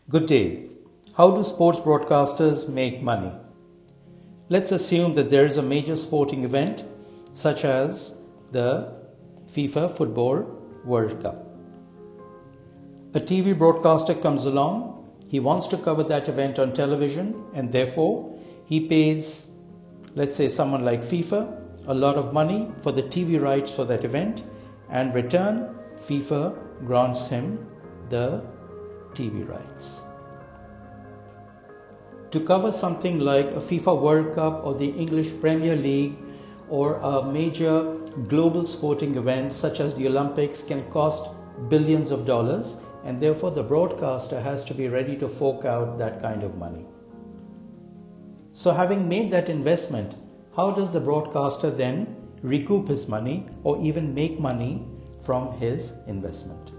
Good day. How do sports broadcasters make money? Let's assume that there is a major sporting event such as the FIFA Football World Cup. A TV broadcaster comes along, he wants to cover that event on television, and therefore he pays, let's say someone like FIFA, a lot of money for the TV rights for that event, and in return FIFA grants him the TV rights. To cover something like a FIFA World Cup or the English Premier League or a major global sporting event such as the Olympics can cost billions of dollars, and therefore the broadcaster has to be ready to fork out that kind of money. So having made that investment, how does the broadcaster then recoup his money or even make money from his investment?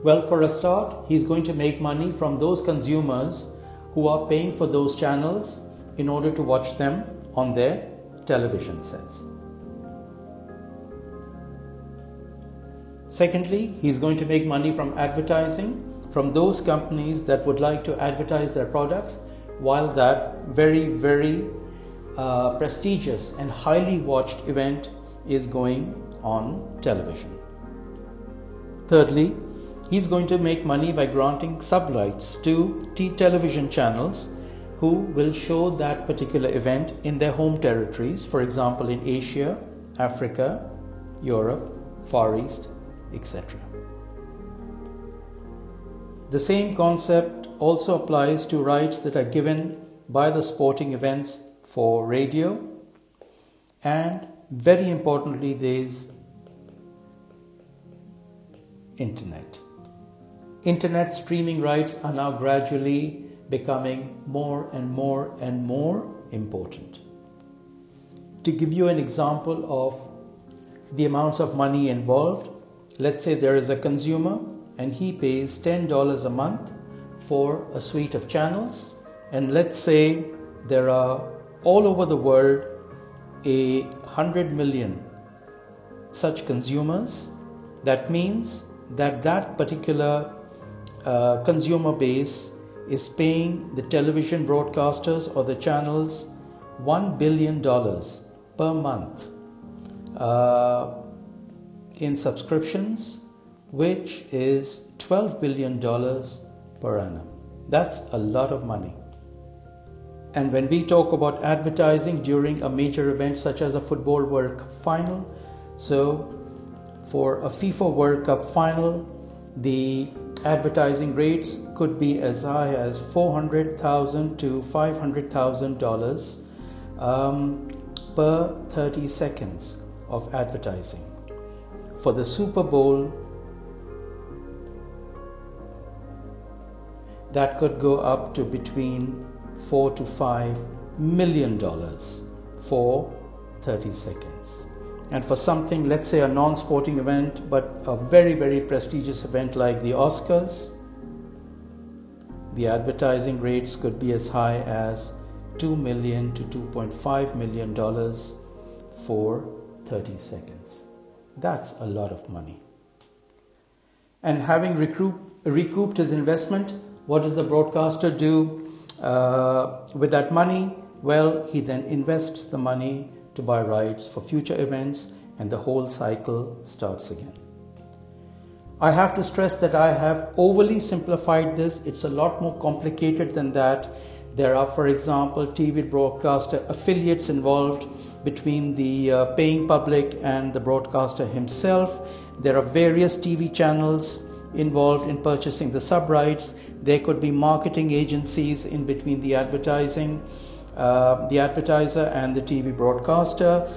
Well, for a start, he's going to make money from those consumers who are paying for those channels in order to watch them on their television sets. Secondly, he's going to make money from advertising from those companies that would like to advertise their products while that very prestigious and highly watched event is going on television. Thirdly, he's going to make money by granting subrights to television channels who will show that particular event in their home territories, for example in Asia, Africa, Europe, Far East, etc. The same concept also applies to rights that are given by the sporting events for radio, and very importantly there's internet. Internet streaming rights are now gradually becoming more and more important. To give you an example of the amounts of money involved, let's say there is a consumer and he pays $10 a month for a suite of channels, and let's say there are all over the world 100 million such consumers. That means that particular consumer base is paying the television broadcasters or the channels $1 billion per month in subscriptions, which is $12 billion per annum. That's a lot of money. And when we talk about advertising during a major event such as a Football World Cup final, so for a FIFA World Cup final, the advertising rates could be as high as $400,000 to $500,000 per 30 seconds of advertising. For the Super Bowl, that could go up to between $4 to $5 million for 30 seconds. And for something, let's say a non-sporting event, but a very prestigious event like the Oscars, the advertising rates could be as high as $2 million to $2.5 million for 30 seconds. That's a lot of money. And having recouped his investment, what does the broadcaster do with that money? Well, he then invests the money to buy rights for future events, and the whole cycle starts again. I have to stress that I have overly simplified this. It's a lot more complicated than that. There are, for example, TV broadcaster affiliates involved between the paying public and the broadcaster himself. There are various TV channels involved in purchasing the sub rights. There could be marketing agencies in between the advertiser and the TV broadcaster.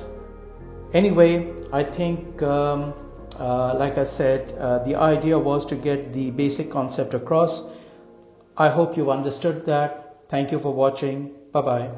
Anyway, I think, like I said, the idea was to get the basic concept across. I hope you've understood that. Thank you for watching. Bye-bye.